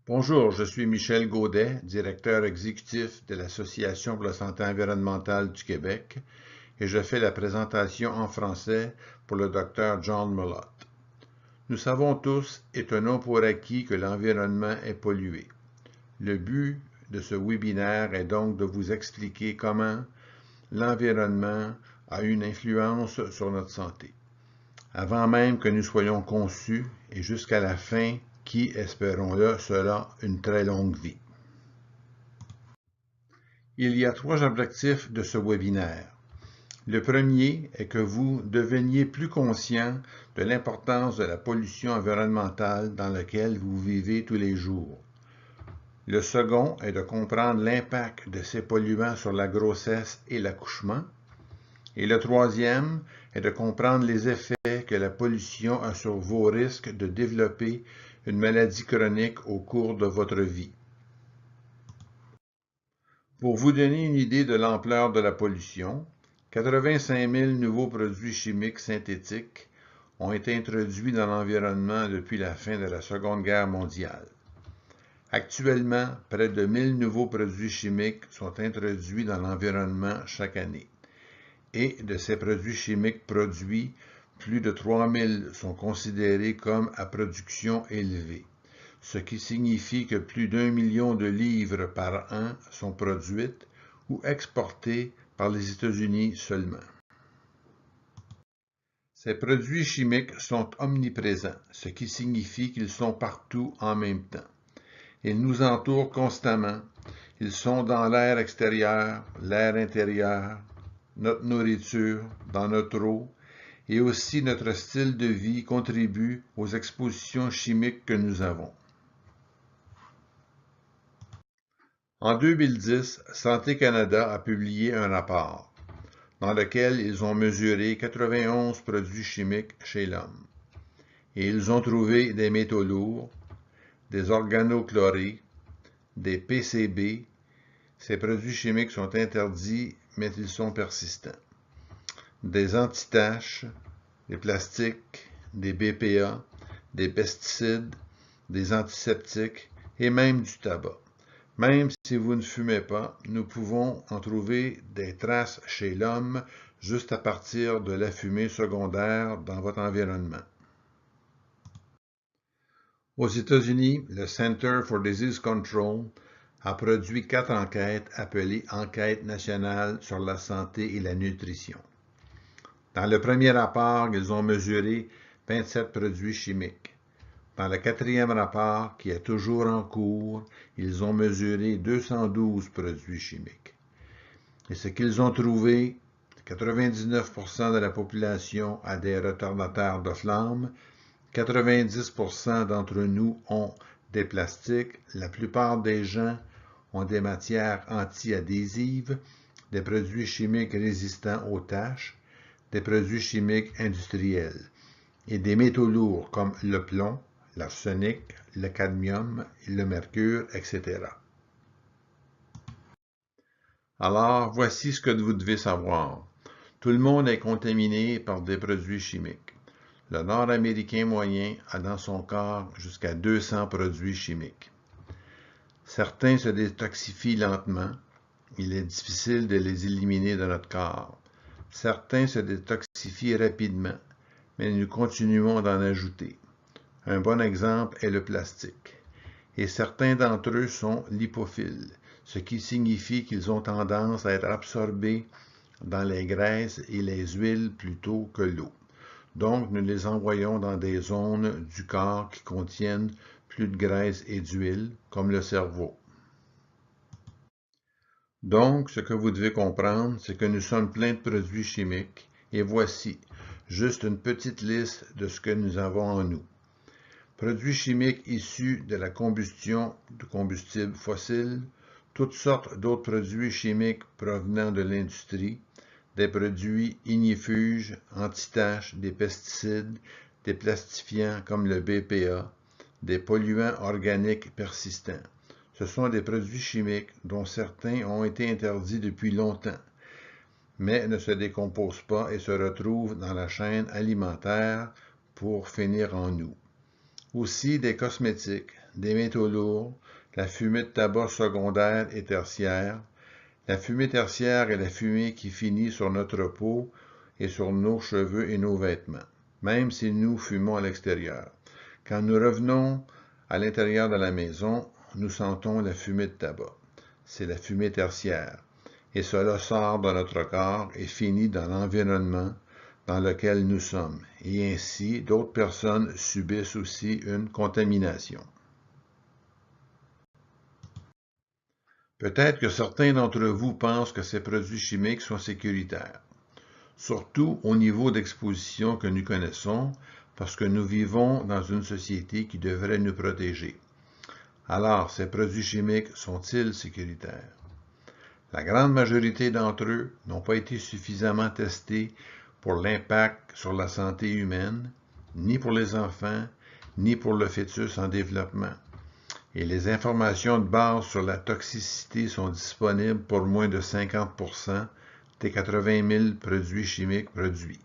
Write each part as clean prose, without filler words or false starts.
Bonjour, je suis Michel Gaudet, directeur exécutif de l'Association pour la santé environnementale du Québec, et je fais la présentation en français pour le Dr John Mullott. Nous savons tous et tenons pour acquis que l'environnement est pollué. Le but de ce webinaire est donc de vous expliquer comment l'environnement a une influence sur notre santé, avant même que nous soyons conçus et jusqu'à la fin qui, espérons-le, sera une très longue vie. Il y a 3 objectifs de ce webinaire. Le premier est que vous deveniez plus conscient de l'importance de la pollution environnementale dans laquelle vous vivez tous les jours. Le second est de comprendre l'impact de ces polluants sur la grossesse et l'accouchement. Et le troisième est de comprendre les effets que la pollution a sur vos risques de développer une maladie chronique au cours de votre vie. Pour vous donner une idée de l'ampleur de la pollution, 85 000 nouveaux produits chimiques synthétiques ont été introduits dans l'environnement depuis la fin de la Seconde Guerre mondiale. Actuellement, près de 1000 nouveaux produits chimiques sont introduits dans l'environnement chaque année. Et de ces produits chimiques produits, plus de 3000 sont considérés comme à production élevée, ce qui signifie que plus d'1 million de livres par an sont produites ou exportées par les États-Unis seulement. Ces produits chimiques sont omniprésents, ce qui signifie qu'ils sont partout en même temps. Ils nous entourent constamment. Ils sont dans l'air extérieur, l'air intérieur, notre nourriture, dans notre eau, et aussi notre style de vie contribue aux expositions chimiques que nous avons. En 2010, Santé Canada a publié un rapport dans lequel ils ont mesuré 91 produits chimiques chez l'homme. Et ils ont trouvé des métaux lourds, des organochlorés, des PCB. Ces produits chimiques sont interdits, mais ils sont persistants. Des antitaches, des plastiques, des BPA, des pesticides, des antiseptiques et même du tabac. Même si vous ne fumez pas, nous pouvons en trouver des traces chez l'homme juste à partir de la fumée secondaire dans votre environnement. Aux États-Unis, le Center for Disease Control a produit 4 enquêtes appelées Enquête nationale sur la santé et la nutrition. Dans le premier rapport, ils ont mesuré 27 produits chimiques. Dans le quatrième rapport, qui est toujours en cours, ils ont mesuré 212 produits chimiques. Et ce qu'ils ont trouvé, 99% de la population a des retardateurs de flamme, 90% d'entre nous ont des plastiques, la plupart des gens ont des matières anti-adhésives, des produits chimiques résistants aux taches, des produits chimiques industriels et des métaux lourds comme le plomb, l'arsenic, le cadmium, le mercure, etc. Alors, voici ce que vous devez savoir. Tout le monde est contaminé par des produits chimiques. Le Nord-Américain moyen a dans son corps jusqu'à 200 produits chimiques. Certains se détoxifient lentement. Il est difficile de les éliminer de notre corps. Certains se détoxifient rapidement, mais nous continuons d'en ajouter. Un bon exemple est le plastique. Et certains d'entre eux sont lipophiles, ce qui signifie qu'ils ont tendance à être absorbés dans les graisses et les huiles plutôt que l'eau. Donc, nous les envoyons dans des zones du corps qui contiennent plus de graisse et d'huile, comme le cerveau. Donc, ce que vous devez comprendre, c'est que nous sommes pleins de produits chimiques, et voici juste une petite liste de ce que nous avons en nous. Produits chimiques issus de la combustion de combustibles fossiles, toutes sortes d'autres produits chimiques provenant de l'industrie, des produits ignifuges, antitaches, des pesticides, des plastifiants comme le BPA, des polluants organiques persistants. Ce sont des produits chimiques dont certains ont été interdits depuis longtemps, mais ne se décomposent pas et se retrouvent dans la chaîne alimentaire pour finir en nous. Aussi des cosmétiques, des métaux lourds, la fumée de tabac secondaire et tertiaire. La fumée tertiaire est la fumée qui finit sur notre peau et sur nos cheveux et nos vêtements, même si nous fumons à l'extérieur. Quand nous revenons à l'intérieur de la maison, nous sentons la fumée de tabac. C'est la fumée tertiaire, et cela sort de notre corps et finit dans l'environnement dans lequel nous sommes, et ainsi d'autres personnes subissent aussi une contamination. Peut-être que certains d'entre vous pensent que ces produits chimiques sont sécuritaires, surtout au niveau d'exposition que nous connaissons, parce que nous vivons dans une société qui devrait nous protéger. Alors, ces produits chimiques sont-ils sécuritaires? La grande majorité d'entre eux n'ont pas été suffisamment testés pour l'impact sur la santé humaine, ni pour les enfants, ni pour le fœtus en développement. Et les informations de base sur la toxicité sont disponibles pour moins de 50% des 80 000 produits chimiques produits.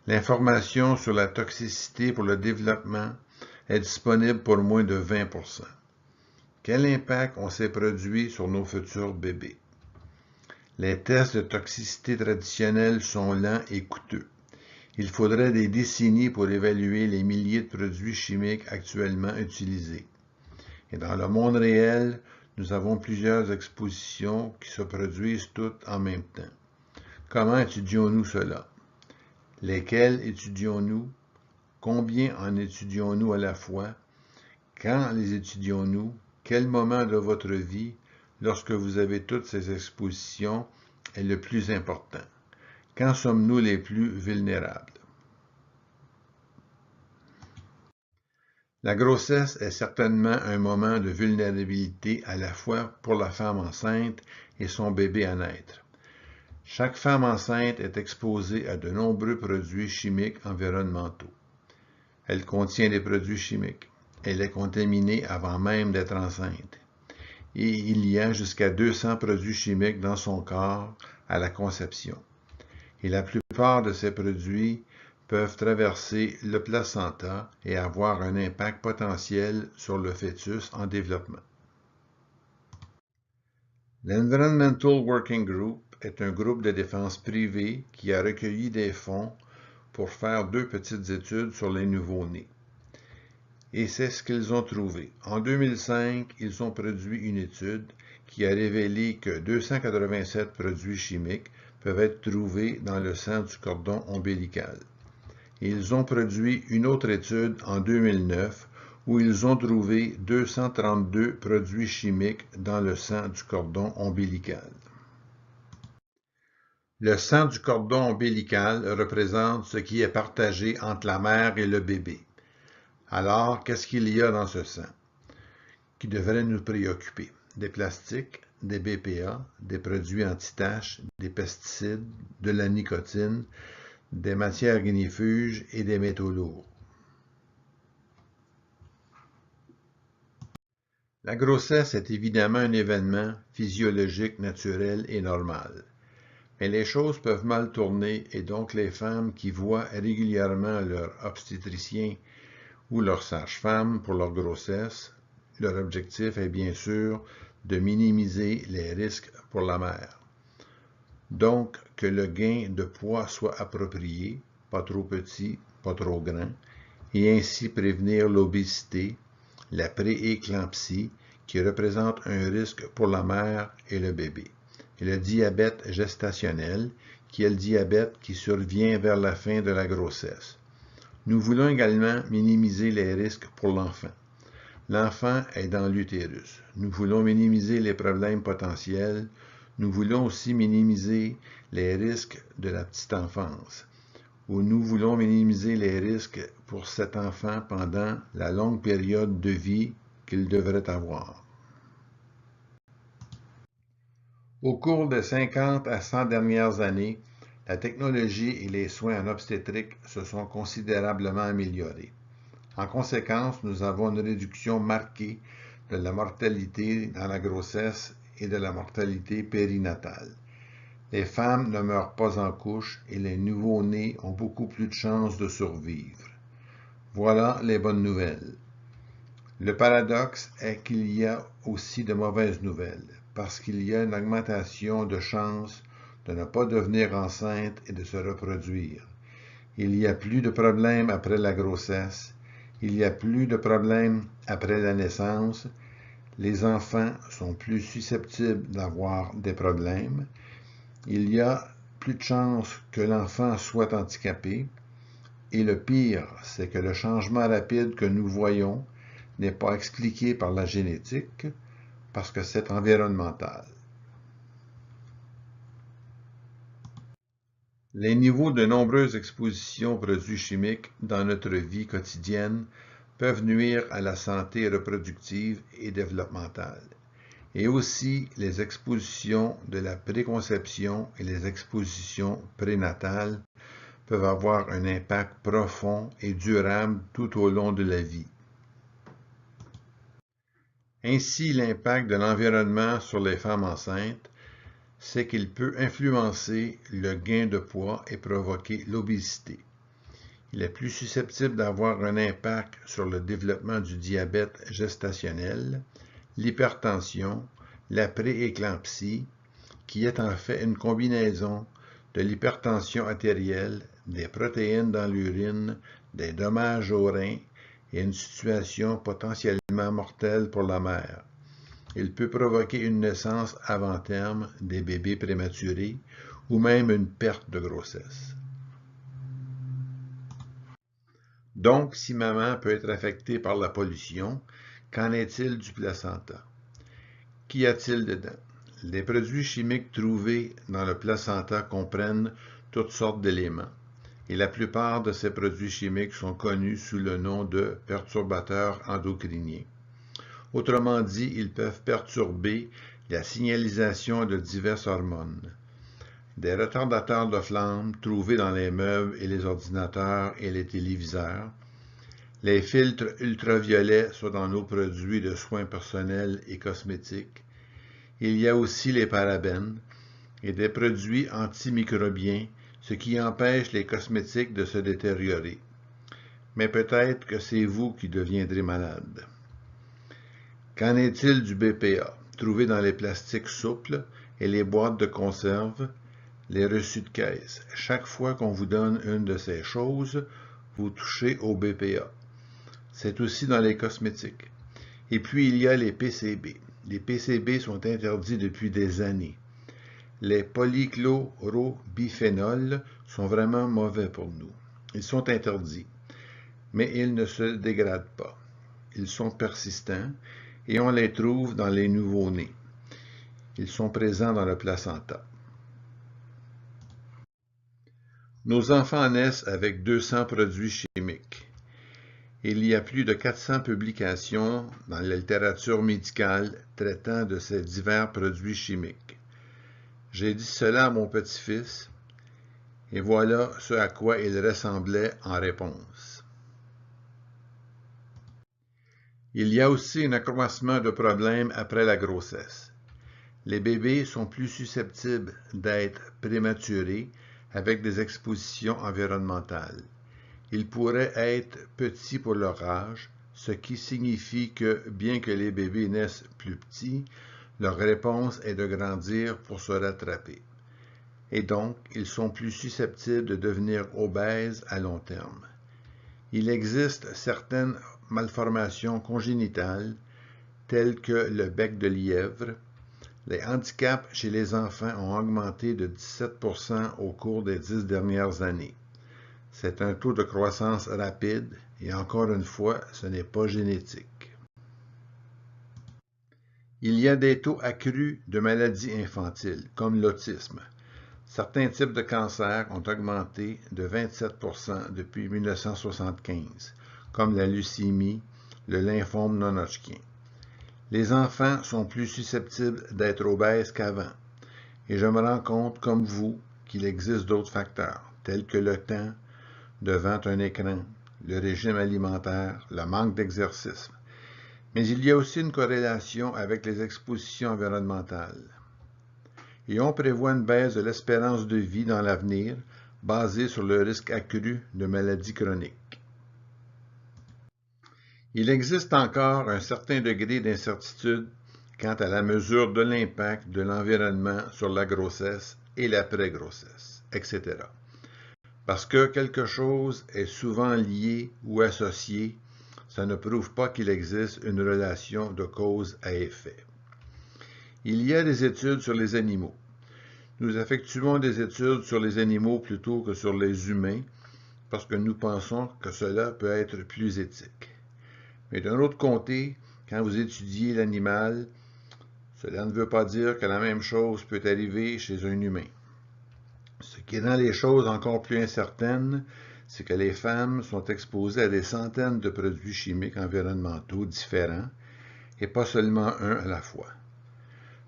L'information sur la toxicité pour le développement est disponible pour moins de 20%. Quel impact ont ces produits sur nos futurs bébés? Les tests de toxicité traditionnels sont lents et coûteux. Il faudrait des décennies pour évaluer les milliers de produits chimiques actuellement utilisés. Et dans le monde réel, nous avons plusieurs expositions qui se produisent toutes en même temps. Comment étudions-nous cela? Lesquelles étudions-nous? Combien en étudions-nous à la fois? Quand les étudions-nous? Quel moment de votre vie, lorsque vous avez toutes ces expositions, est le plus important? Quand sommes-nous les plus vulnérables? La grossesse est certainement un moment de vulnérabilité à la fois pour la femme enceinte et son bébé à naître. Chaque femme enceinte est exposée à de nombreux produits chimiques environnementaux. Elle contient des produits chimiques. Elle est contaminée avant même d'être enceinte. Et il y a jusqu'à 200 produits chimiques dans son corps à la conception. Et la plupart de ces produits peuvent traverser le placenta et avoir un impact potentiel sur le fœtus en développement. L'Environmental Working Group est un groupe de défense privé qui a recueilli des fonds pour faire 2 petites études sur les nouveau-nés. Et c'est ce qu'ils ont trouvé. En 2005, ils ont produit une étude qui a révélé que 287 produits chimiques peuvent être trouvés dans le sang du cordon ombilical. Ils ont produit une autre étude en 2009 où ils ont trouvé 232 produits chimiques dans le sang du cordon ombilical. Le sang du cordon ombilical représente ce qui est partagé entre la mère et le bébé. Alors, qu'est-ce qu'il y a dans ce sang qui devrait nous préoccuper? Des plastiques, des BPA, des produits anti-taches, des pesticides, de la nicotine, des matières ignifuges et des métaux lourds. La grossesse est évidemment un événement physiologique, naturel et normal. Mais les choses peuvent mal tourner et donc les femmes qui voient régulièrement leur obstétricien ou leur sage-femme pour leur grossesse, leur objectif est bien sûr de minimiser les risques pour la mère. Donc, que le gain de poids soit approprié, pas trop petit, pas trop grand, et ainsi prévenir l'obésité, la prééclampsie, qui représente un risque pour la mère et le bébé, et le diabète gestationnel, qui est le diabète qui survient vers la fin de la grossesse. Nous voulons également minimiser les risques pour l'enfant. L'enfant est dans l'utérus. Nous voulons minimiser les problèmes potentiels. Nous voulons aussi minimiser les risques de la petite enfance, où nous voulons minimiser les risques pour cet enfant pendant la longue période de vie qu'il devrait avoir. Au cours des 50 à 100 dernières années, la technologie et les soins en obstétrique se sont considérablement améliorés. En conséquence, nous avons une réduction marquée de la mortalité dans la grossesse et de la mortalité périnatale. Les femmes ne meurent pas en couche et les nouveau-nés ont beaucoup plus de chances de survivre. Voilà les bonnes nouvelles. Le paradoxe est qu'il y a aussi de mauvaises nouvelles, parce qu'il y a une augmentation de chances de ne pas devenir enceinte et de se reproduire. Il y a plus de problèmes après la grossesse, il y a plus de problèmes après la naissance, les enfants sont plus susceptibles d'avoir des problèmes, il y a plus de chances que l'enfant soit handicapé, et le pire, c'est que le changement rapide que nous voyons n'est pas expliqué par la génétique, parce que c'est environnemental. Les niveaux de nombreuses expositions aux produits chimiques dans notre vie quotidienne peuvent nuire à la santé reproductive et développementale. Et aussi, les expositions de la préconception et les expositions prénatales peuvent avoir un impact profond et durable tout au long de la vie. Ainsi, l'impact de l'environnement sur les femmes enceintes, c'est qu'il peut influencer le gain de poids et provoquer l'obésité. Il est plus susceptible d'avoir un impact sur le développement du diabète gestationnel, l'hypertension, la prééclampsie, qui est en fait une combinaison de l'hypertension artérielle, des protéines dans l'urine, des dommages aux reins et une situation potentiellement mortelle pour la mère. Il peut provoquer une naissance avant terme, des bébés prématurés ou même une perte de grossesse. Donc, si maman peut être affectée par la pollution, qu'en est-il du placenta? Qu'y a-t-il dedans? Les produits chimiques trouvés dans le placenta comprennent toutes sortes d'éléments, et la plupart de ces produits chimiques sont connus sous le nom de perturbateurs endocriniens. Autrement dit, ils peuvent perturber la signalisation de diverses hormones. Des retardateurs de flamme trouvés dans les meubles et les ordinateurs et les téléviseurs, les filtres ultraviolets sont dans nos produits de soins personnels et cosmétiques. Il y a aussi les parabènes et des produits antimicrobiens, ce qui empêche les cosmétiques de se détériorer. Mais peut-être que c'est vous qui deviendrez malade. Qu'en est-il du BPA, trouvé dans les plastiques souples et les boîtes de conserve, les reçus de caisse? Chaque fois qu'on vous donne une de ces choses, vous touchez au BPA. C'est aussi dans les cosmétiques. Et puis il y a les PCB. Les PCB sont interdits depuis des années. Les polychlorobiphénols sont vraiment mauvais pour nous. Ils sont interdits, mais ils ne se dégradent pas. Ils sont persistants et on les trouve dans les nouveau-nés. Ils sont présents dans le placenta. Nos enfants naissent avec 200 produits chimiques. Il y a plus de 400 publications dans la littérature médicale traitant de ces divers produits chimiques. J'ai dit cela à mon petit-fils, et voilà ce à quoi il ressemblait en réponse. Il y a aussi un accroissement de problèmes après la grossesse. Les bébés sont plus susceptibles d'être prématurés avec des expositions environnementales. Ils pourraient être petits pour leur âge, ce qui signifie que, bien que les bébés naissent plus petits, leur réponse est de grandir pour se rattraper. Et donc, ils sont plus susceptibles de devenir obèses à long terme. Il existe certaines malformations congénitales, telles que le bec de lièvre. Les handicaps chez les enfants ont augmenté de 17% au cours des 10 dernières années. C'est un taux de croissance rapide et encore une fois, ce n'est pas génétique. Il y a des taux accrus de maladies infantiles, comme l'autisme. Certains types de cancers ont augmenté de 27% depuis 1975, comme la leucémie, le lymphome non-Hodgkin. Les enfants sont plus susceptibles d'être obèses qu'avant, et je me rends compte, comme vous, qu'il existe d'autres facteurs, tels que le temps devant un écran, le régime alimentaire, le manque d'exercice. Mais il y a aussi une corrélation avec les expositions environnementales. Et on prévoit une baisse de l'espérance de vie dans l'avenir basée sur le risque accru de maladies chroniques. Il existe encore un certain degré d'incertitude quant à la mesure de l'impact de l'environnement sur la grossesse et l'après-grossesse, etc. Parce que quelque chose est souvent lié ou associé, ça ne prouve pas qu'il existe une relation de cause à effet. Il y a des études sur les animaux. Nous effectuons des études sur les animaux plutôt que sur les humains parce que nous pensons que cela peut être plus éthique. Mais d'un autre côté, quand vous étudiez l'animal, cela ne veut pas dire que la même chose peut arriver chez un humain. Ce qui rend les choses encore plus incertaines, c'est que les femmes sont exposées à des centaines de produits chimiques environnementaux différents et pas seulement un à la fois.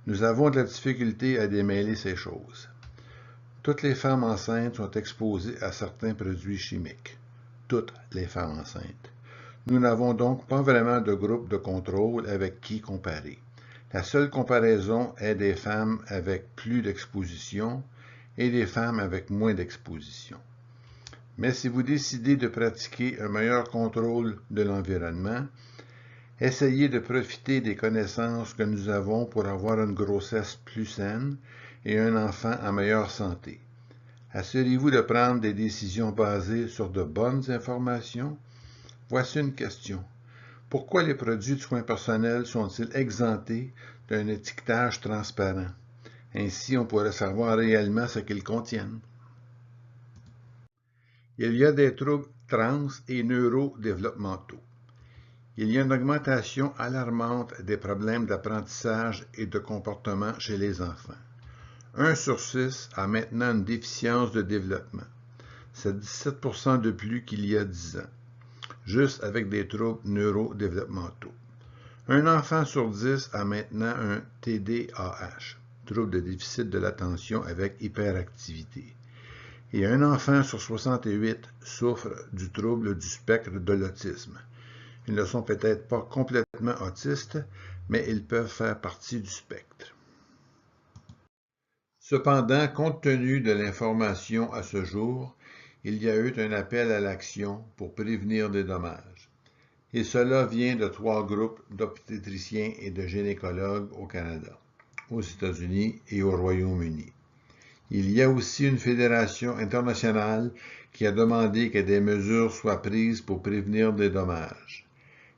Nous avons de la difficulté à démêler ces choses. Toutes les femmes enceintes sont exposées à certains produits chimiques. Toutes les femmes enceintes. Nous n'avons donc pas vraiment de groupe de contrôle avec qui comparer. La seule comparaison est des femmes avec plus d'exposition et des femmes avec moins d'exposition. Mais si vous décidez de pratiquer un meilleur contrôle de l'environnement, essayez de profiter des connaissances que nous avons pour avoir une grossesse plus saine et un enfant en meilleure santé. Assurez-vous de prendre des décisions basées sur de bonnes informations? Voici une question. Pourquoi les produits de soins personnels sont-ils exemptés d'un étiquetage transparent? Ainsi, on pourrait savoir réellement ce qu'ils contiennent. Il y a des troubles trans et neurodéveloppementaux. Il y a une augmentation alarmante des problèmes d'apprentissage et de comportement chez les enfants. 1 sur 6 a maintenant une déficience de développement. C'est 17% de plus qu'il y a 10 ans, juste avec des troubles neurodéveloppementaux. Un enfant sur 10 a maintenant un TDAH, trouble de déficit de l'attention avec hyperactivité. Et un enfant sur 68 souffre du trouble du spectre de l'autisme. Ils ne sont peut-être pas complètement autistes, mais ils peuvent faire partie du spectre. Cependant, compte tenu de l'information à ce jour, il y a eu un appel à l'action pour prévenir des dommages. Et cela vient de 3 groupes d'obstétriciens et de gynécologues au Canada, aux États-Unis et au Royaume-Uni. Il y a aussi une fédération internationale qui a demandé que des mesures soient prises pour prévenir des dommages.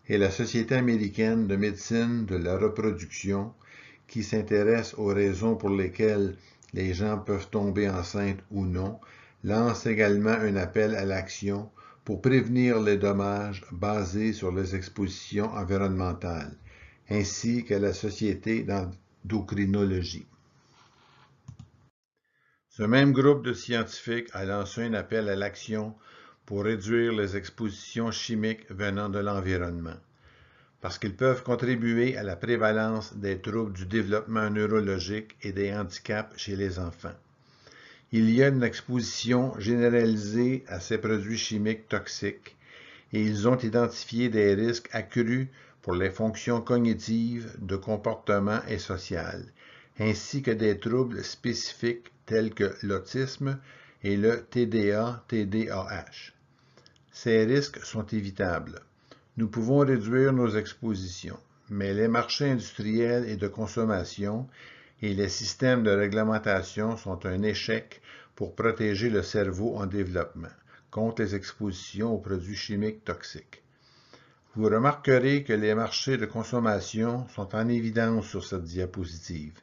Et la Société américaine de médecine de la reproduction, qui s'intéresse aux raisons pour lesquelles les gens peuvent tomber enceintes ou non, lance également un appel à l'action pour prévenir les dommages basés sur les expositions environnementales, ainsi que la Société d'endocrinologie. Ce même groupe de scientifiques a lancé un appel à l'action pour réduire les expositions chimiques venant de l'environnement, parce qu'ils peuvent contribuer à la prévalence des troubles du développement neurologique et des handicaps chez les enfants. Il y a une exposition généralisée à ces produits chimiques toxiques et ils ont identifié des risques accrus pour les fonctions cognitives, de comportement et sociales, ainsi que des troubles spécifiques tels que l'autisme et le TDA-TDAH. Ces risques sont évitables. Nous pouvons réduire nos expositions, mais les marchés industriels et de consommation et les systèmes de réglementation sont un échec pour protéger le cerveau en développement contre les expositions aux produits chimiques toxiques. Vous remarquerez que les marchés de consommation sont en évidence sur cette diapositive.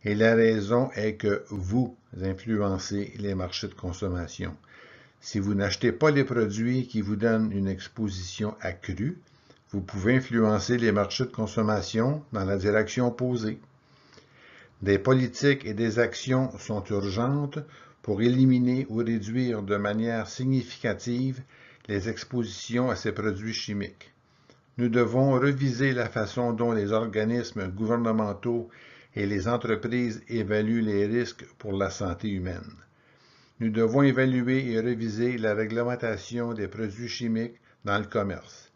Et la raison est que vous influencez les marchés de consommation. Si vous n'achetez pas les produits qui vous donnent une exposition accrue, vous pouvez influencer les marchés de consommation dans la direction opposée. Des politiques et des actions sont urgentes pour éliminer ou réduire de manière significative les expositions à ces produits chimiques. Nous devons reviser la façon dont les organismes gouvernementaux et les entreprises évaluent les risques pour la santé humaine. Nous devons évaluer et réviser la réglementation des produits chimiques dans le commerce.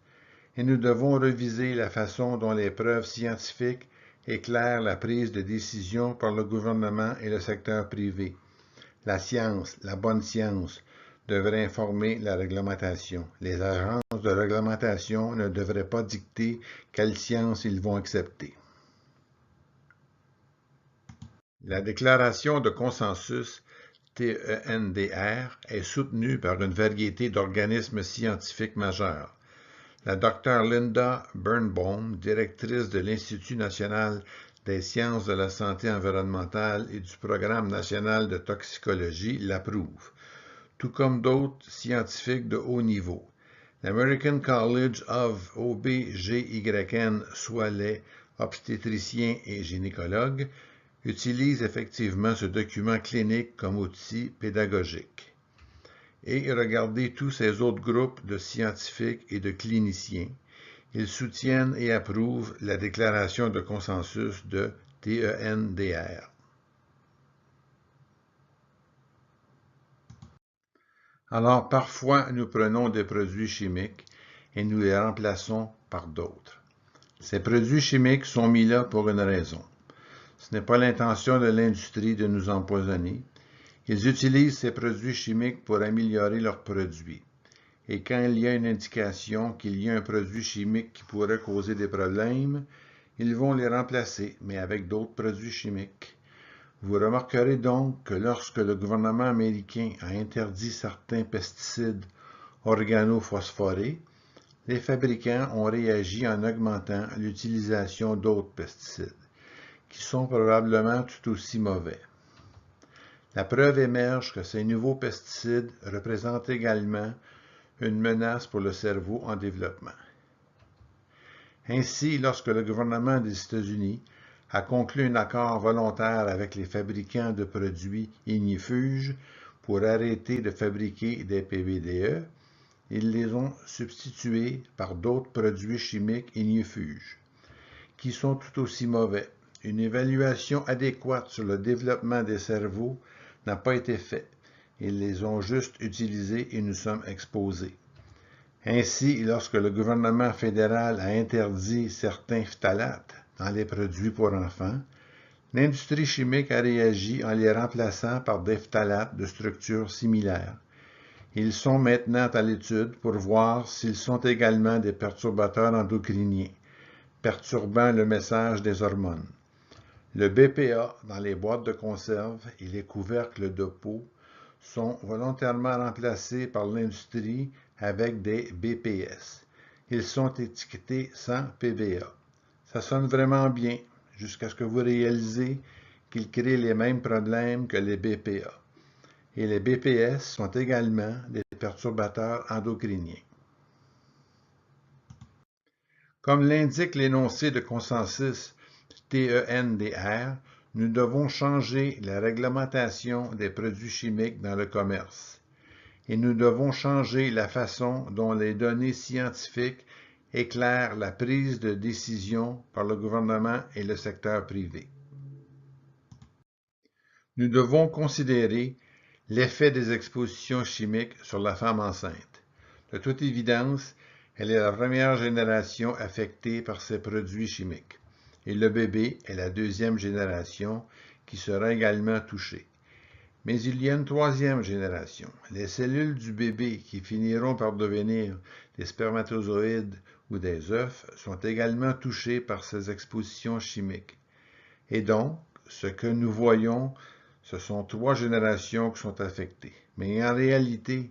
Et nous devons reviser la façon dont les preuves scientifiques éclairent la prise de décision par le gouvernement et le secteur privé. La science, la bonne science, devrait informer la réglementation. Les agences agences de réglementation ne devraient pas dicter quelle science ils vont accepter. La déclaration de consensus TENDR est soutenue par une variété d'organismes scientifiques majeurs. La Dr Linda Birnbaum, directrice de l'Institut national des sciences de la santé environnementale et du Programme national de toxicologie, l'approuve, tout comme d'autres scientifiques de haut niveau. L'American College of OBGYN, soit les obstétriciens et gynécologues, utilise effectivement ce document clinique comme outil pédagogique. Et regardez tous ces autres groupes de scientifiques et de cliniciens. Ils soutiennent et approuvent la déclaration de consensus de TENDR. Alors parfois, nous prenons des produits chimiques et nous les remplaçons par d'autres. Ces produits chimiques sont mis là pour une raison. Ce n'est pas l'intention de l'industrie de nous empoisonner. Ils utilisent ces produits chimiques pour améliorer leurs produits. Et quand il y a une indication qu'il y a un produit chimique qui pourrait causer des problèmes, ils vont les remplacer, mais avec d'autres produits chimiques. Vous remarquerez donc que lorsque le gouvernement américain a interdit certains pesticides organophosphorés, les fabricants ont réagi en augmentant l'utilisation d'autres pesticides, qui sont probablement tout aussi mauvais. La preuve émerge que ces nouveaux pesticides représentent également une menace pour le cerveau en développement. Ainsi, lorsque le gouvernement des États-Unis a conclu un accord volontaire avec les fabricants de produits ignifuges pour arrêter de fabriquer des PBDE, ils les ont substitués par d'autres produits chimiques ignifuges, qui sont tout aussi mauvais. Une évaluation adéquate sur le développement des cerveaux n'a pas été faite. Ils les ont juste utilisés et nous sommes exposés. Ainsi, lorsque le gouvernement fédéral a interdit certains phtalates dans les produits pour enfants, l'industrie chimique a réagi en les remplaçant par des phtalates de structure similaire. Ils sont maintenant à l'étude pour voir s'ils sont également des perturbateurs endocriniens, perturbant le message des hormones. Le BPA dans les boîtes de conserve et les couvercles de peau sont volontairement remplacés par l'industrie avec des BPS. Ils sont étiquetés sans PBA. Ça sonne vraiment bien, jusqu'à ce que vous réalisez qu'ils créent les mêmes problèmes que les BPA. Et les BPS sont également des perturbateurs endocriniens. Comme l'indique l'énoncé de consensus TENDR, nous devons changer la réglementation des produits chimiques dans le commerce. Et nous devons changer la façon dont les données scientifiques éclairent la prise de décision par le gouvernement et le secteur privé. Nous devons considérer l'effet des expositions chimiques sur la femme enceinte. De toute évidence, elle est la première génération affectée par ces produits chimiques. Et le bébé est la deuxième génération qui sera également touchée. Mais il y a une troisième génération. Les cellules du bébé qui finiront par devenir des spermatozoïdes ou des œufs sont également touchées par ces expositions chimiques. Et donc, ce que nous voyons, ce sont 3 générations qui sont affectées. Mais en réalité,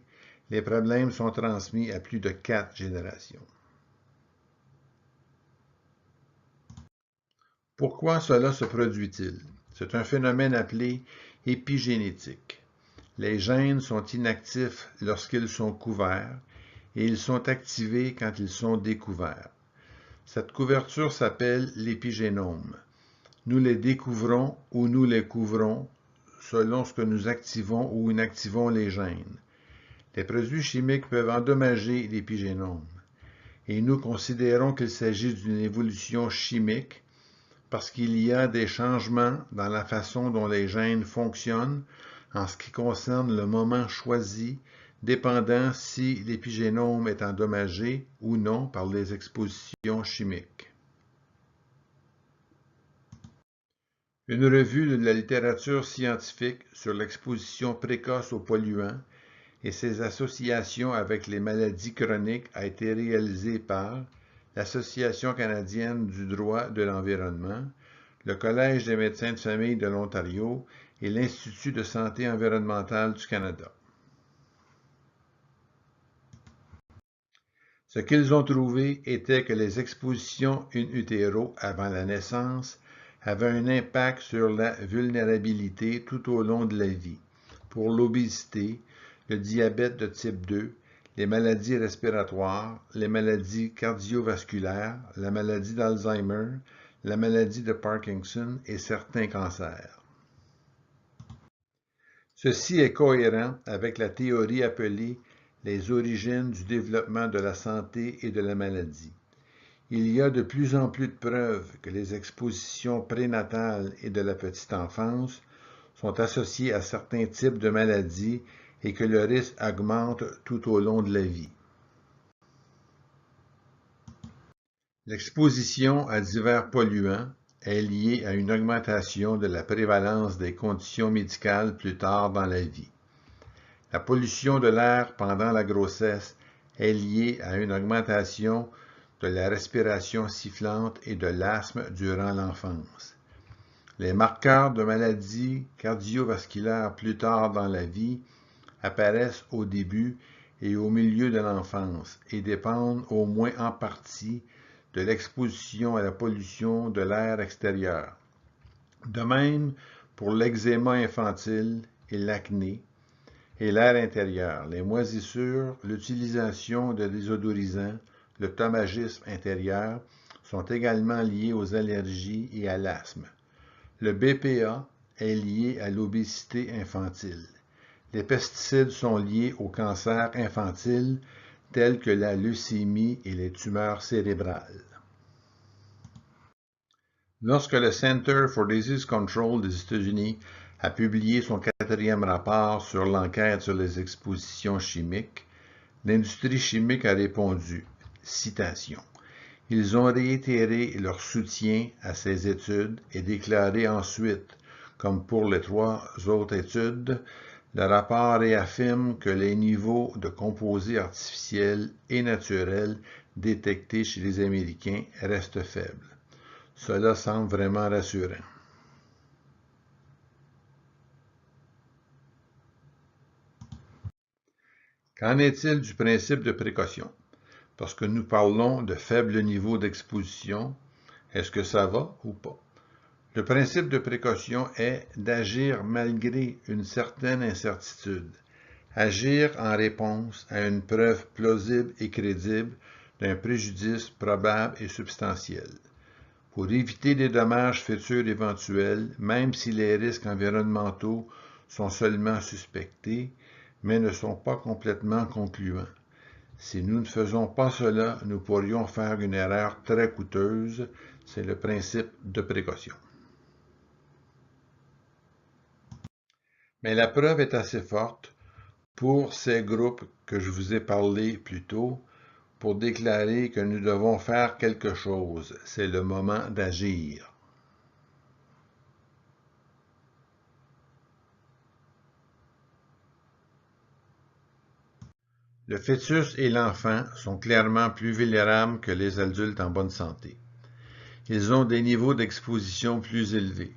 les problèmes sont transmis à plus de 4 générations. Pourquoi cela se produit-il? C'est un phénomène appelé épigénétique. Les gènes sont inactifs lorsqu'ils sont couverts et ils sont activés quand ils sont découverts. Cette couverture s'appelle l'épigénome. Nous les découvrons ou nous les couvrons selon ce que nous activons ou inactivons les gènes. Les produits chimiques peuvent endommager l'épigénome et nous considérons qu'il s'agit d'une évolution chimique parce qu'il y a des changements dans la façon dont les gènes fonctionnent en ce qui concerne le moment choisi, dépendant si l'épigénome est endommagé ou non par les expositions chimiques. Une revue de la littérature scientifique sur l'exposition précoce aux polluants et ses associations avec les maladies chroniques a été réalisée par l'Association canadienne du droit de l'environnement, le Collège des médecins de famille de l'Ontario et l'Institut de santé environnementale du Canada. Ce qu'ils ont trouvé était que les expositions in utero avant la naissance avaient un impact sur la vulnérabilité tout au long de la vie, pour l'obésité, le diabète de type 2, les maladies respiratoires, les maladies cardiovasculaires, la maladie d'Alzheimer, la maladie de Parkinson et certains cancers. Ceci est cohérent avec la théorie appelée les origines du développement de la santé et de la maladie. Il y a de plus en plus de preuves que les expositions prénatales et de la petite enfance sont associées à certains types de maladies et que le risque augmente tout au long de la vie. L'exposition à divers polluants est liée à une augmentation de la prévalence des conditions médicales plus tard dans la vie. La pollution de l'air pendant la grossesse est liée à une augmentation de la respiration sifflante et de l'asthme durant l'enfance. Les marqueurs de maladies cardiovasculaires plus tard dans la vie apparaissent au début et au milieu de l'enfance et dépendent au moins en partie de l'exposition à la pollution de l'air extérieur. De même pour l'eczéma infantile et l'acné et l'air intérieur, les moisissures, l'utilisation de désodorisants, le tabagisme intérieur sont également liés aux allergies et à l'asthme. Le BPA est lié à l'obésité infantile. Les pesticides sont liés au cancer infantile, tels que la leucémie et les tumeurs cérébrales. Lorsque le Center for Disease Control des États-Unis a publié son 4e rapport sur l'enquête sur les expositions chimiques, l'industrie chimique a répondu, citation, « Ils ont réitéré leur soutien à ces études et déclaré ensuite, comme pour les 3 autres études, le rapport réaffirme que les niveaux de composés artificiels et naturels détectés chez les Américains restent faibles. Cela semble vraiment rassurant. » Qu'en est-il du principe de précaution? Parce que nous parlons de faible niveau d'exposition, est-ce que ça va ou pas? Le principe de précaution est d'agir malgré une certaine incertitude, agir en réponse à une preuve plausible et crédible d'un préjudice probable et substantiel, pour éviter des dommages futurs éventuels, même si les risques environnementaux sont seulement suspectés, mais ne sont pas complètement concluants. Si nous ne faisons pas cela, nous pourrions faire une erreur très coûteuse. C'est le principe de précaution. Mais la preuve est assez forte pour ces groupes que je vous ai parlé plus tôt pour déclarer que nous devons faire quelque chose. C'est le moment d'agir. Le fœtus et l'enfant sont clairement plus vulnérables que les adultes en bonne santé. Ils ont des niveaux d'exposition plus élevés,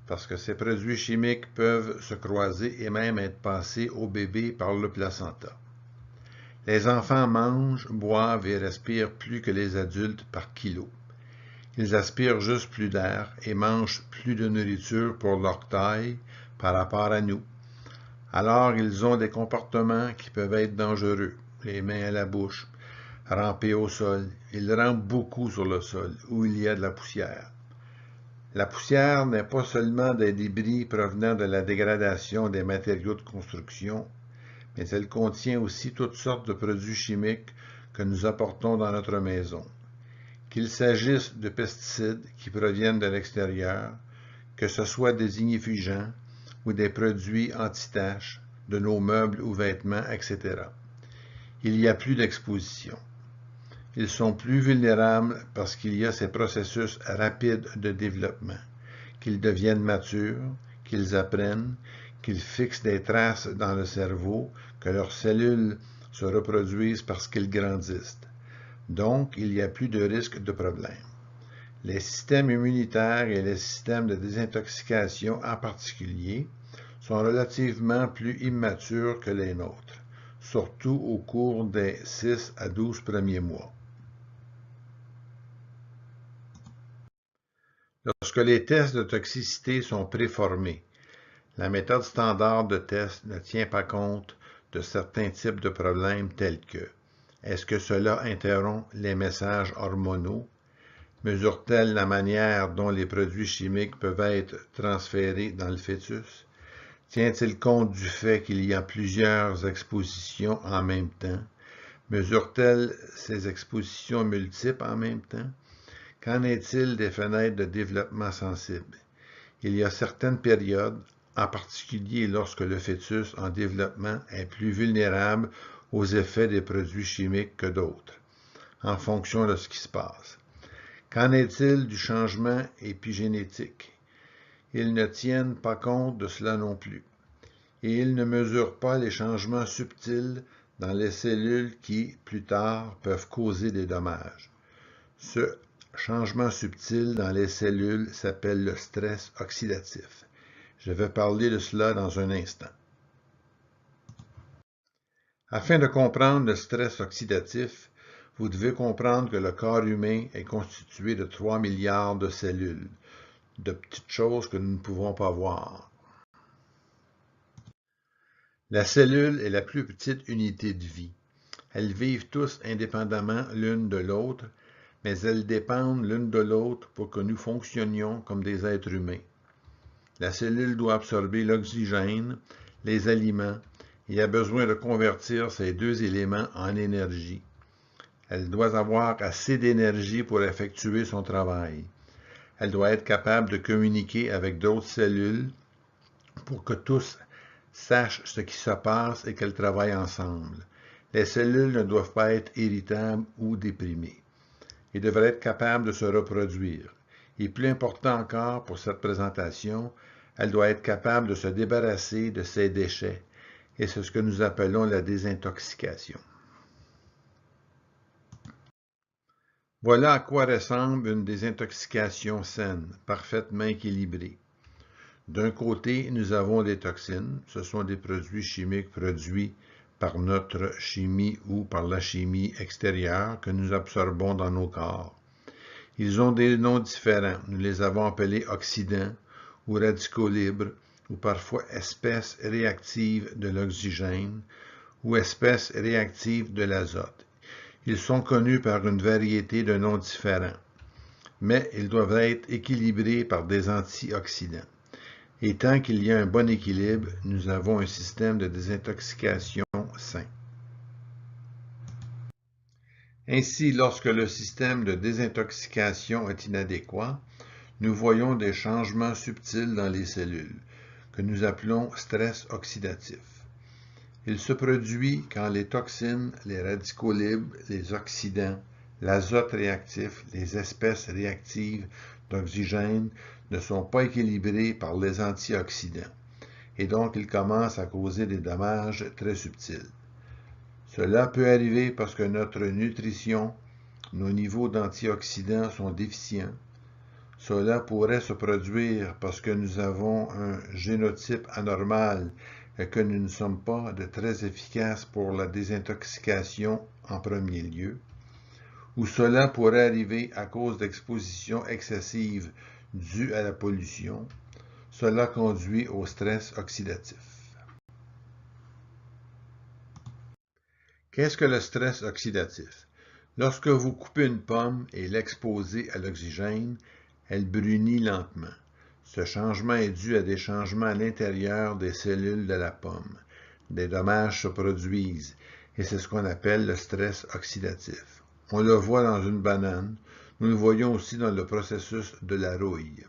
parce que ces produits chimiques peuvent se croiser et même être passés au bébé par le placenta. Les enfants mangent, boivent et respirent plus que les adultes par kilo. Ils aspirent juste plus d'air et mangent plus de nourriture pour leur taille par rapport à nous. Alors ils ont des comportements qui peuvent être dangereux, les mains à la bouche, ramper au sol. Ils rampent beaucoup sur le sol, où il y a de la poussière. La poussière n'est pas seulement des débris provenant de la dégradation des matériaux de construction, mais elle contient aussi toutes sortes de produits chimiques que nous apportons dans notre maison. Qu'il s'agisse de pesticides qui proviennent de l'extérieur, que ce soit des ignifugeants ou des produits anti-taches, de nos meubles ou vêtements, etc. Il y a plus d'exposition. Ils sont plus vulnérables parce qu'il y a ces processus rapides de développement, qu'ils deviennent matures, qu'ils apprennent, qu'ils fixent des traces dans le cerveau, que leurs cellules se reproduisent parce qu'ils grandissent. Donc, il y a plus de risque de problème. Les systèmes immunitaires et les systèmes de désintoxication en particulier sont relativement plus immatures que les nôtres, surtout au cours des 6 à 12 premiers mois. Lorsque les tests de toxicité sont préformés, la méthode standard de test ne tient pas compte de certains types de problèmes tels que: est-ce que cela interrompt les messages hormonaux? Mesure-t-elle la manière dont les produits chimiques peuvent être transférés dans le fœtus? Tient-il compte du fait qu'il y a plusieurs expositions en même temps? Mesure-t-elle ces expositions multiples en même temps? Qu'en est-il des fenêtres de développement sensibles? Il y a certaines périodes, en particulier lorsque le fœtus en développement est plus vulnérable aux effets des produits chimiques que d'autres, en fonction de ce qui se passe. Qu'en est-il du changement épigénétique? Ils ne tiennent pas compte de cela non plus. Et ils ne mesurent pas les changements subtils dans les cellules qui, plus tard, peuvent causer des dommages. Ce changement subtil dans les cellules s'appelle le stress oxydatif. Je vais parler de cela dans un instant. Afin de comprendre le stress oxydatif, vous devez comprendre que le corps humain est constitué de 3 milliards de cellules, de petites choses que nous ne pouvons pas voir. La cellule est la plus petite unité de vie. Elles vivent tous indépendamment l'une de l'autre, mais elles dépendent l'une de l'autre pour que nous fonctionnions comme des êtres humains. La cellule doit absorber l'oxygène, les aliments, et a besoin de convertir ces deux éléments en énergie. Elle doit avoir assez d'énergie pour effectuer son travail. Elle doit être capable de communiquer avec d'autres cellules pour que tous sachent ce qui se passe et qu'elles travaillent ensemble. Les cellules ne doivent pas être irritables ou déprimées. Ils devraient être capables de se reproduire. Et plus important encore pour cette présentation, elle doit être capable de se débarrasser de ses déchets. Et c'est ce que nous appelons la désintoxication. Voilà à quoi ressemble une désintoxication saine, parfaitement équilibrée. D'un côté, nous avons des toxines. Ce sont des produits chimiques produits par notre chimie ou par la chimie extérieure que nous absorbons dans nos corps. Ils ont des noms différents. Nous les avons appelés oxydants ou radicaux libres ou parfois espèces réactives de l'oxygène ou espèces réactives de l'azote. Ils sont connus par une variété de noms différents, mais ils doivent être équilibrés par des antioxydants. Et tant qu'il y a un bon équilibre, nous avons un système de désintoxication sain. Ainsi, lorsque le système de désintoxication est inadéquat, nous voyons des changements subtils dans les cellules, que nous appelons stress oxydatif. Il se produit quand les toxines, les radicaux libres, les oxydants, l'azote réactif, les espèces réactives d'oxygène ne sont pas équilibrés par les antioxydants, et donc ils commencent à causer des dommages très subtils. Cela peut arriver parce que notre nutrition, nos niveaux d'antioxydants sont déficients. Cela pourrait se produire parce que nous avons un génotype anormal et que nous ne sommes pas de très efficaces pour la désintoxication en premier lieu. Ou cela pourrait arriver à cause d'expositions excessives dues à la pollution. Cela conduit au stress oxydatif. Qu'est-ce que le stress oxydatif? Lorsque vous coupez une pomme et l'exposez à l'oxygène, elle brunit lentement. Ce changement est dû à des changements à l'intérieur des cellules de la pomme. Des dommages se produisent et c'est ce qu'on appelle le stress oxydatif. On le voit dans une banane. Nous le voyons aussi dans le processus de la rouille.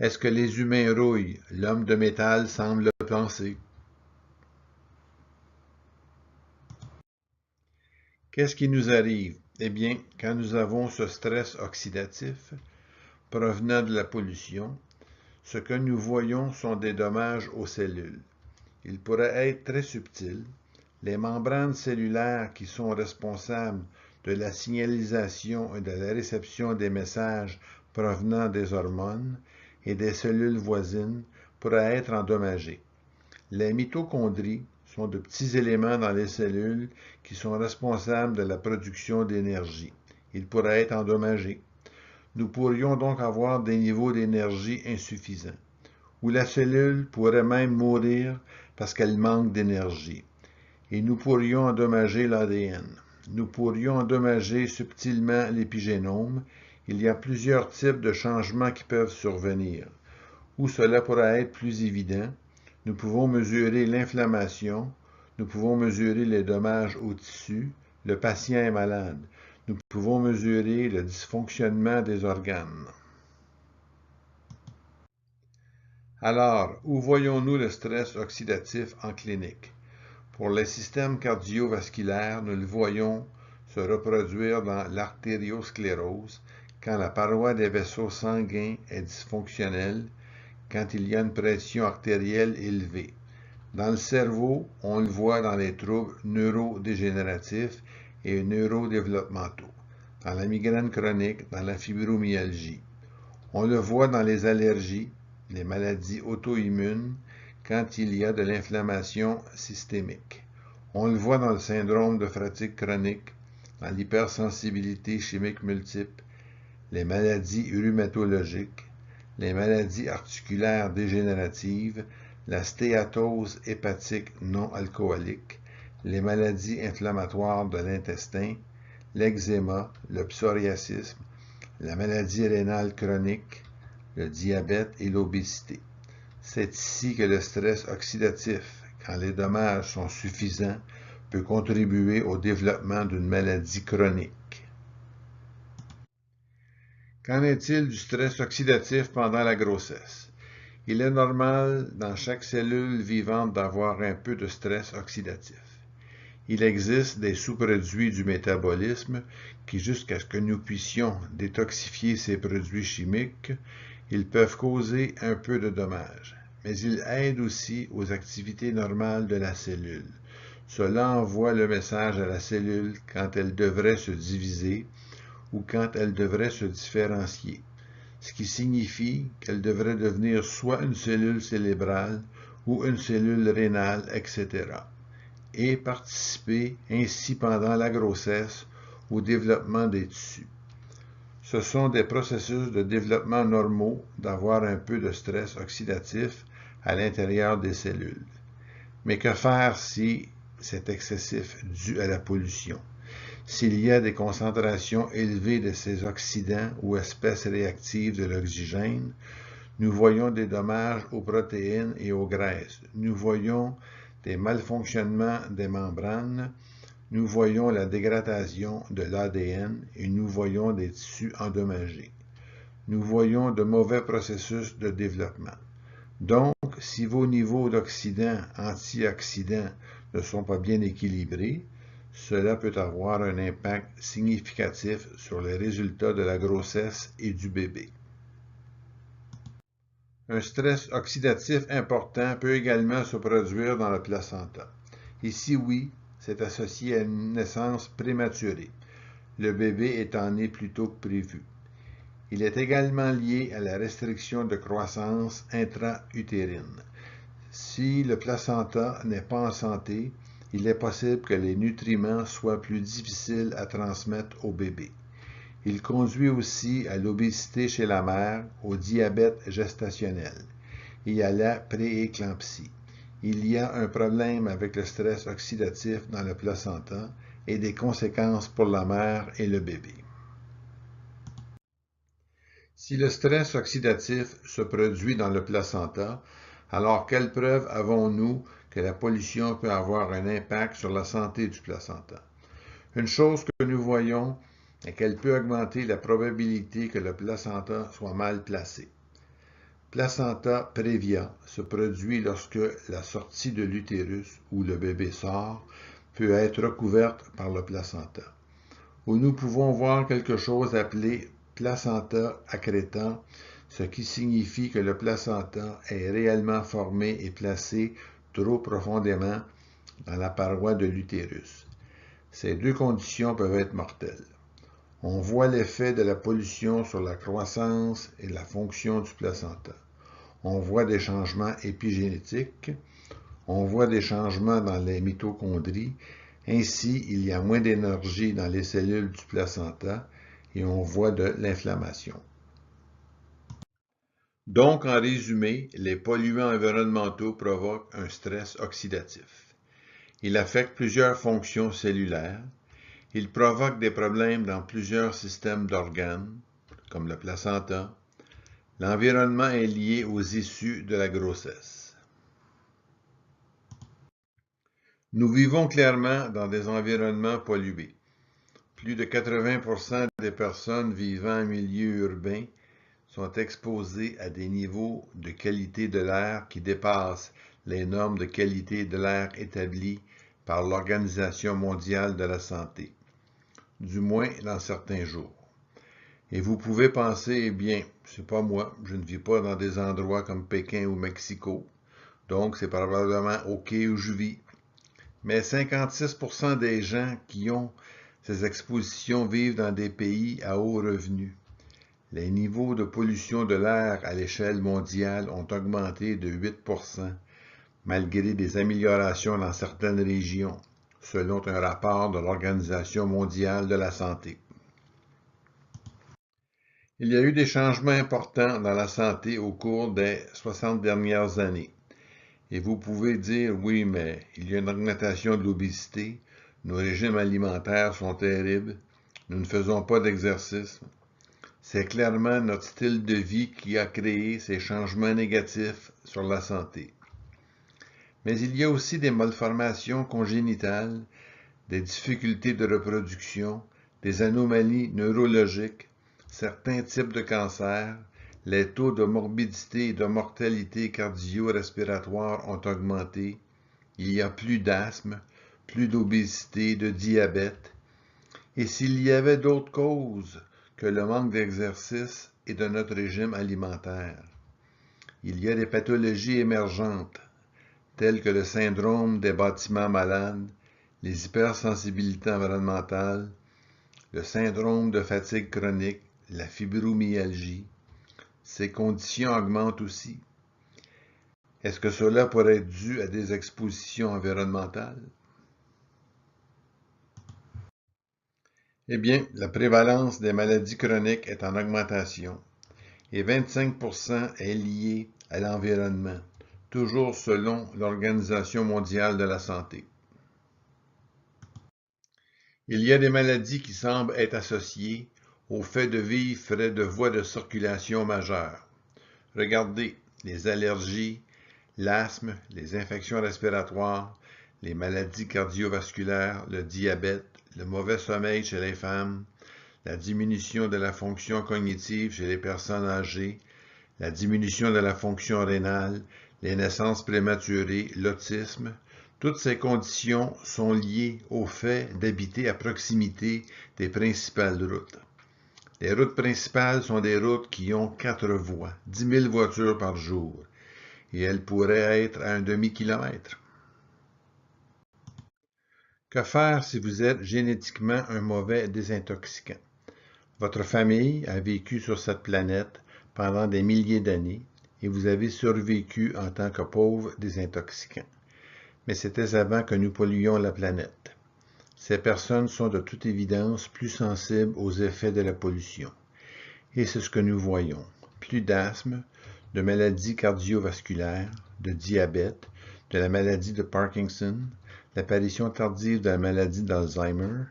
Est-ce que les humains rouillent? L'homme de métal semble le penser. Qu'est-ce qui nous arrive? Eh bien, quand nous avons ce stress oxydatif provenant de la pollution, ce que nous voyons sont des dommages aux cellules. Ils pourraient être très subtils. Les membranes cellulaires qui sont responsables de la signalisation et de la réception des messages provenant des hormones et des cellules voisines pourraient être endommagées. Les mitochondries sont de petits éléments dans les cellules qui sont responsables de la production d'énergie. Ils pourraient être endommagés. Nous pourrions donc avoir des niveaux d'énergie insuffisants, ou la cellule pourrait même mourir parce qu'elle manque d'énergie. Et nous pourrions endommager l'ADN. Nous pourrions endommager subtilement l'épigénome. Il y a plusieurs types de changements qui peuvent survenir. Où cela pourrait être plus évident, nous pouvons mesurer l'inflammation, nous pouvons mesurer les dommages aux tissus, le patient est malade. Nous pouvons mesurer le dysfonctionnement des organes. Alors, où voyons-nous le stress oxydatif en clinique? Pour les systèmes cardiovasculaires, nous le voyons se reproduire dans l'artériosclérose, quand la paroi des vaisseaux sanguins est dysfonctionnelle, quand il y a une pression artérielle élevée. Dans le cerveau, on le voit dans les troubles neurodégénératifs et neurodéveloppementaux, dans la migraine chronique, dans la fibromyalgie. On le voit dans les allergies, les maladies auto-immunes, quand il y a de l'inflammation systémique. On le voit dans le syndrome de fatigue chronique, dans l'hypersensibilité chimique multiple, les maladies rhumatologiques, les maladies articulaires dégénératives, la stéatose hépatique non alcoolique, les maladies inflammatoires de l'intestin, l'eczéma, le psoriasisme, la maladie rénale chronique, le diabète et l'obésité. C'est ici que le stress oxydatif, quand les dommages sont suffisants, peut contribuer au développement d'une maladie chronique. Qu'en est-il du stress oxydatif pendant la grossesse? Il est normal dans chaque cellule vivante d'avoir un peu de stress oxydatif. Il existe des sous-produits du métabolisme qui, jusqu'à ce que nous puissions détoxifier ces produits chimiques, ils peuvent causer un peu de dommages. Mais ils aident aussi aux activités normales de la cellule. Cela envoie le message à la cellule quand elle devrait se diviser ou quand elle devrait se différencier, ce qui signifie qu'elle devrait devenir soit une cellule cérébrale ou une cellule rénale, etc., et participer ainsi pendant la grossesse au développement des tissus. Ce sont des processus de développement normaux d'avoir un peu de stress oxydatif à l'intérieur des cellules. Mais que faire si c'est excessif dû à la pollution? S'il y a des concentrations élevées de ces oxydants ou espèces réactives de l'oxygène, nous voyons des dommages aux protéines et aux graisses. Nous voyons des malfonctionnements des membranes. Nous voyons la dégradation de l'ADN et nous voyons des tissus endommagés. Nous voyons de mauvais processus de développement. Donc, si vos niveaux d'oxydants, antioxydants ne sont pas bien équilibrés, cela peut avoir un impact significatif sur les résultats de la grossesse et du bébé. Un stress oxydatif important peut également se produire dans le placenta. Ici, oui, c'est associé à une naissance prématurée, le bébé étant né plus tôt que prévu. Il est également lié à la restriction de croissance intra-utérine. Si le placenta n'est pas en santé, il est possible que les nutriments soient plus difficiles à transmettre au bébé. Il conduit aussi à l'obésité chez la mère, au diabète gestationnel et à la prééclampsie. Il y a un problème avec le stress oxydatif dans le placenta et des conséquences pour la mère et le bébé. Si le stress oxydatif se produit dans le placenta, alors quelles preuves avons-nous que la pollution peut avoir un impact sur la santé du placenta? Une chose que nous voyons est qu'elle peut augmenter la probabilité que le placenta soit mal placé. Placenta prévia se produit lorsque la sortie de l'utérus, où le bébé sort, peut être recouverte par le placenta. Où nous pouvons voir quelque chose appelé placenta accrétant, ce qui signifie que le placenta est réellement formé et placé trop profondément dans la paroi de l'utérus. Ces deux conditions peuvent être mortelles. On voit l'effet de la pollution sur la croissance et la fonction du placenta. On voit des changements épigénétiques, on voit des changements dans les mitochondries, ainsi il y a moins d'énergie dans les cellules du placenta et on voit de l'inflammation. Donc, en résumé, les polluants environnementaux provoquent un stress oxydatif. Il affecte plusieurs fonctions cellulaires. Il provoque des problèmes dans plusieurs systèmes d'organes, comme le placenta. L'environnement est lié aux issues de la grossesse. Nous vivons clairement dans des environnements pollués. Plus de 80% des personnes vivant en milieu urbain sont exposées à des niveaux de qualité de l'air qui dépassent les normes de qualité de l'air établies par l'Organisation mondiale de la santé, du moins dans certains jours. Et vous pouvez penser, eh bien, c'est pas moi, je ne vis pas dans des endroits comme Pékin ou Mexico, donc c'est probablement OK où je vis. Mais 56% des gens qui ont ces expositions vivent dans des pays à haut revenu. Les niveaux de pollution de l'air à l'échelle mondiale ont augmenté de 8%, malgré des améliorations dans certaines régions, selon un rapport de l'Organisation mondiale de la santé. Il y a eu des changements importants dans la santé au cours des 60 dernières années. Et vous pouvez dire, oui, mais il y a une augmentation de l'obésité, nos régimes alimentaires sont terribles, nous ne faisons pas d'exercice. C'est clairement notre style de vie qui a créé ces changements négatifs sur la santé. Mais il y a aussi des malformations congénitales, des difficultés de reproduction, des anomalies neurologiques, certains types de cancers, les taux de morbidité et de mortalité cardio-respiratoire ont augmenté, il y a plus d'asthme, plus d'obésité, de diabète. Et s'il y avait d'autres causes que le manque d'exercice et de notre régime alimentaire, il y a des pathologies émergentes, telles que le syndrome des bâtiments malades, les hypersensibilités environnementales, le syndrome de fatigue chronique, la fibromyalgie. Ces conditions augmentent aussi. Est-ce que cela pourrait être dû à des expositions environnementales? Eh bien, la prévalence des maladies chroniques est en augmentation et 25% est lié à l'environnement, toujours selon l'Organisation mondiale de la santé. Il y a des maladies qui semblent être associées au fait de vivre près de voies de circulation majeures. Regardez, les allergies, l'asthme, les infections respiratoires, les maladies cardiovasculaires, le diabète, le mauvais sommeil chez les femmes, la diminution de la fonction cognitive chez les personnes âgées, la diminution de la fonction rénale, les naissances prématurées, l'autisme. Toutes ces conditions sont liées au fait d'habiter à proximité des principales routes. Les routes principales sont des routes qui ont 4 voies, 10 000 voitures par jour, et elles pourraient être à un demi-kilomètre. Que faire si vous êtes génétiquement un mauvais désintoxicant? Votre famille a vécu sur cette planète pendant des milliers d'années et vous avez survécu en tant que pauvre désintoxicant. Mais c'était avant que nous polluions la planète. Ces personnes sont de toute évidence plus sensibles aux effets de la pollution. Et c'est ce que nous voyons. Plus d'asthme, de maladies cardiovasculaires, de diabète, de la maladie de Parkinson, l'apparition tardive de la maladie d'Alzheimer,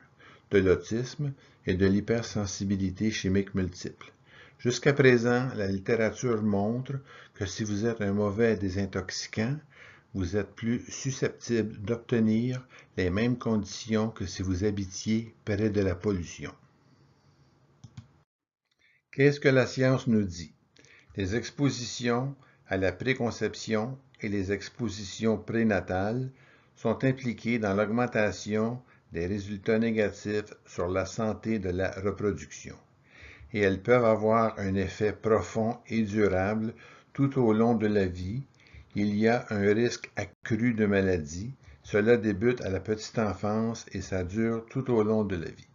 de l'autisme et de l'hypersensibilité chimique multiple. Jusqu'à présent, la littérature montre que si vous êtes un mauvais désintoxicant, vous êtes plus susceptible d'obtenir les mêmes conditions que si vous habitiez près de la pollution. Qu'est-ce que la science nous dit? Les expositions à la préconception et les expositions prénatales sont impliquées dans l'augmentation des résultats négatifs sur la santé de la reproduction. et elles peuvent avoir un effet profond et durable tout au long de la vie. Il y a un risque accru de maladie. Cela débute à la petite enfance et ça dure tout au long de la vie.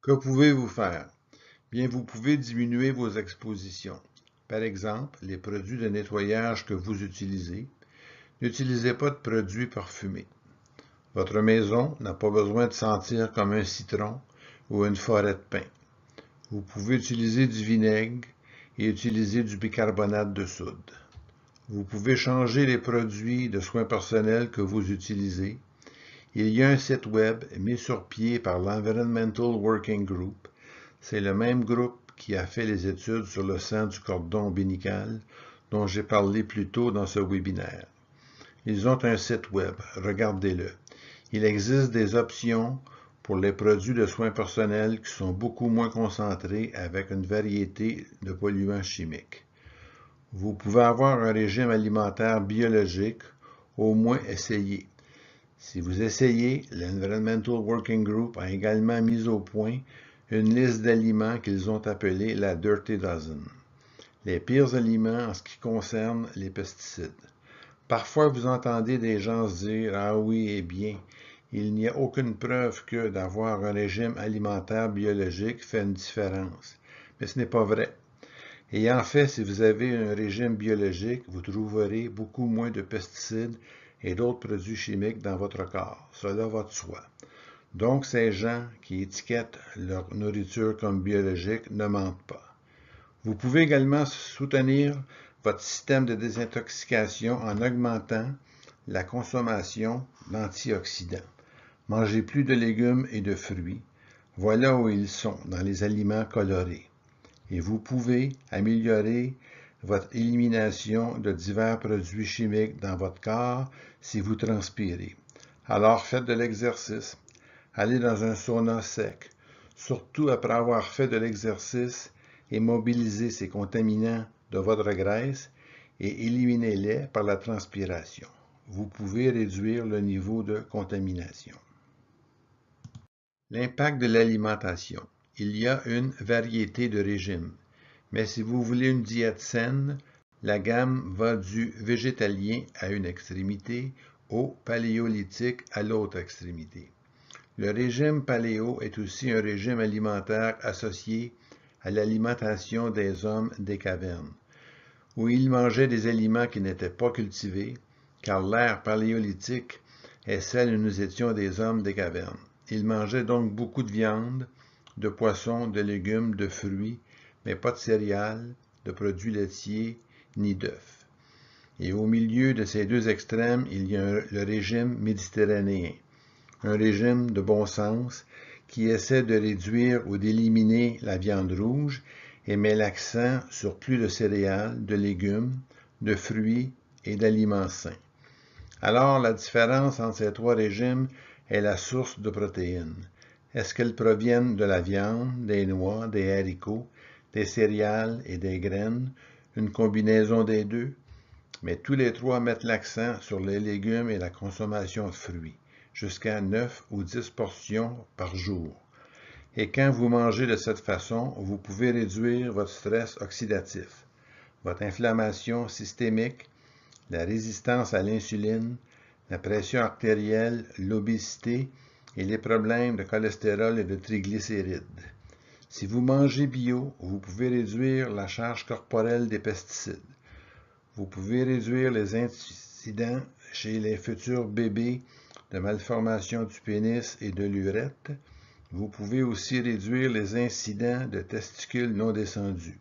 Que pouvez-vous faire? Bien, vous pouvez diminuer vos expositions. Par exemple, les produits de nettoyage que vous utilisez. N'utilisez pas de produits parfumés. Votre maison n'a pas besoin de sentir comme un citron ou une forêt de pin. Vous pouvez utiliser du vinaigre et utiliser du bicarbonate de soude. Vous pouvez changer les produits de soins personnels que vous utilisez. Il y a un site web mis sur pied par l'Environmental Working Group. C'est le même groupe qui a fait les études sur le sang du cordon ombilical dont j'ai parlé plus tôt dans ce webinaire. Ils ont un site web, regardez-le. Il existe des options pour les produits de soins personnels qui sont beaucoup moins concentrés avec une variété de polluants chimiques. Vous pouvez avoir un régime alimentaire biologique, au moins essayer. Si vous essayez, l'Environmental Working Group a également mis au point une liste d'aliments qu'ils ont appelée la Dirty Dozen. Les pires aliments en ce qui concerne les pesticides. Parfois, vous entendez des gens se dire « Ah oui, eh bien, il n'y a aucune preuve que d'avoir un régime alimentaire biologique fait une différence. » Mais ce n'est pas vrai. Et en fait, si vous avez un régime biologique, vous trouverez beaucoup moins de pesticides et d'autres produits chimiques dans votre corps. Cela va de soi. Donc, ces gens qui étiquettent leur nourriture comme biologique ne mentent pas. Vous pouvez également soutenir votre système de désintoxication en augmentant la consommation d'antioxydants. Mangez plus de légumes et de fruits. Voilà où ils sont, dans les aliments colorés. Et vous pouvez améliorer votre élimination de divers produits chimiques dans votre corps si vous transpirez. Alors faites de l'exercice. Allez dans un sauna sec. Surtout après avoir fait de l'exercice et mobilisé ces contaminants de votre graisse et éliminez-les par la transpiration. Vous pouvez réduire le niveau de contamination. L'impact de l'alimentation. Il y a une variété de régimes, mais si vous voulez une diète saine, la gamme va du végétalien à une extrémité au paléolithique à l'autre extrémité. Le régime paléo est aussi un régime alimentaire associé à l'alimentation des hommes des cavernes, où ils mangeaient des aliments qui n'étaient pas cultivés, car l'ère paléolithique est celle où nous étions des hommes des cavernes. Ils mangeaient donc beaucoup de viande, de poissons, de légumes, de fruits, mais pas de céréales, de produits laitiers, ni d'œufs. Et au milieu de ces deux extrêmes, il y a le régime méditerranéen, un régime de bon sens qui essaie de réduire ou d'éliminer la viande rouge et met l'accent sur plus de céréales, de légumes, de fruits et d'aliments sains. Alors, la différence entre ces trois régimes est la source de protéines. Est-ce qu'elles proviennent de la viande, des noix, des haricots, des céréales et des graines, une combinaison des deux? Mais tous les trois mettent l'accent sur les légumes et la consommation de fruits, jusqu'à 9 ou 10 portions par jour. Et quand vous mangez de cette façon, vous pouvez réduire votre stress oxydatif, votre inflammation systémique, la résistance à l'insuline, la pression artérielle, l'obésité et les problèmes de cholestérol et de triglycérides. Si vous mangez bio, vous pouvez réduire la charge corporelle des pesticides. Vous pouvez réduire les incidents chez les futurs bébés de malformation du pénis et de l'urètre. Vous pouvez aussi réduire les incidents de testicules non descendus.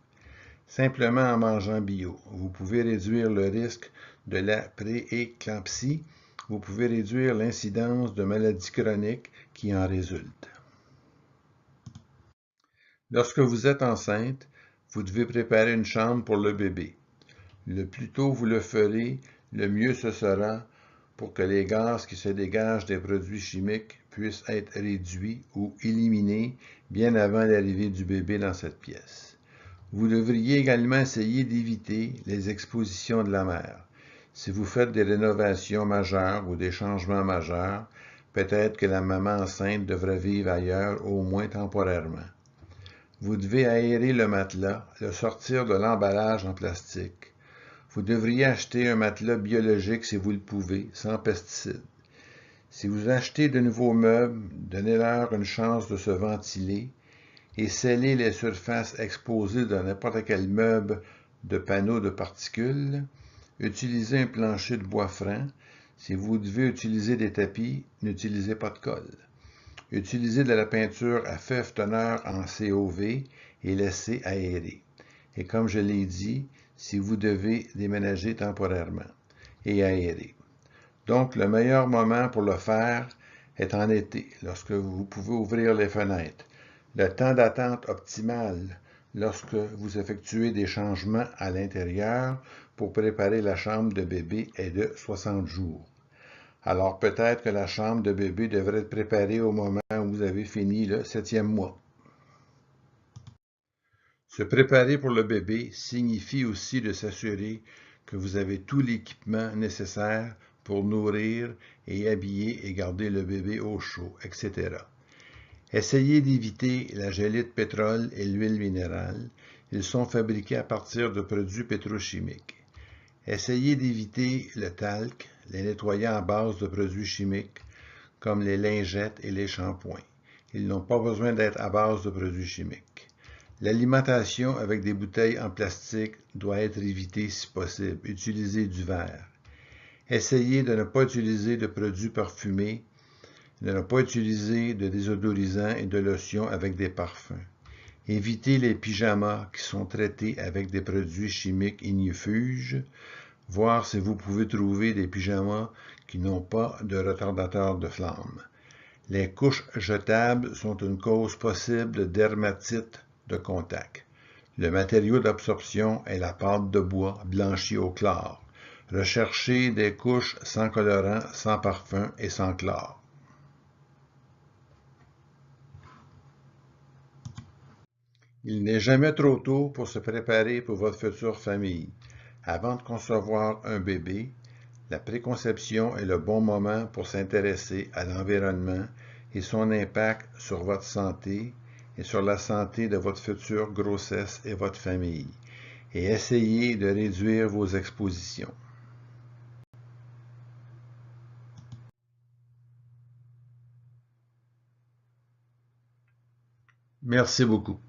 Simplement en mangeant bio, vous pouvez réduire le risque de la prééclampsie. Vous pouvez réduire l'incidence de maladies chroniques qui en résultent. Lorsque vous êtes enceinte, vous devez préparer une chambre pour le bébé. Le plus tôt vous le ferez, le mieux ce sera pour que les gaz qui se dégagent des produits chimiques puissent être réduits ou éliminés bien avant l'arrivée du bébé dans cette pièce. Vous devriez également essayer d'éviter les expositions de la mère. Si vous faites des rénovations majeures ou des changements majeurs, Peut-être que la maman enceinte devrait vivre ailleurs, au moins temporairement. Vous devez aérer le matelas, le sortir de l'emballage en plastique. Vous devriez acheter un matelas biologique si vous le pouvez, sans pesticides. Si vous achetez de nouveaux meubles, donnez-leur une chance de se ventiler et scellez les surfaces exposées de n'importe quel meuble de panneaux de particules. Utilisez un plancher de bois franc. Si vous devez utiliser des tapis, n'utilisez pas de colle. Utilisez de la peinture à fève teneur en COV et laissez aérer. Et comme je l'ai dit, si vous devez déménager temporairement et aérer. Donc, le meilleur moment pour le faire est en été, lorsque vous pouvez ouvrir les fenêtres. Le temps d'attente optimal lorsque vous effectuez des changements à l'intérieur pour préparer la chambre de bébé est de 60 jours. Alors peut-être que la chambre de bébé devrait être préparée au moment où vous avez fini le 7e mois. Se préparer pour le bébé signifie aussi de s'assurer que vous avez tout l'équipement nécessaire pour nourrir et habiller et garder le bébé au chaud, etc. Essayez d'éviter la gelée de pétrole et l'huile minérale. Ils sont fabriqués à partir de produits pétrochimiques. Essayez d'éviter le talc, les nettoyants à base de produits chimiques, comme les lingettes et les shampoings. Ils n'ont pas besoin d'être à base de produits chimiques. L'alimentation avec des bouteilles en plastique doit être évitée si possible. Utilisez du verre. Essayez de ne pas utiliser de produits parfumés, de ne pas utiliser de désodorisants et de lotions avec des parfums. Évitez les pyjamas qui sont traités avec des produits chimiques ignifuges. Voir si vous pouvez trouver des pyjamas qui n'ont pas de retardateur de flamme. Les couches jetables sont une cause possible de dermatite de contact. Le matériau d'absorption est la pâte de bois blanchie au chlore. Recherchez des couches sans colorant, sans parfum et sans chlore. Il n'est jamais trop tôt pour se préparer pour votre future famille. Avant de concevoir un bébé, la préconception est le bon moment pour s'intéresser à l'environnement et son impact sur votre santé et sur la santé de votre future grossesse et votre famille, et essayez de réduire vos expositions. Merci beaucoup.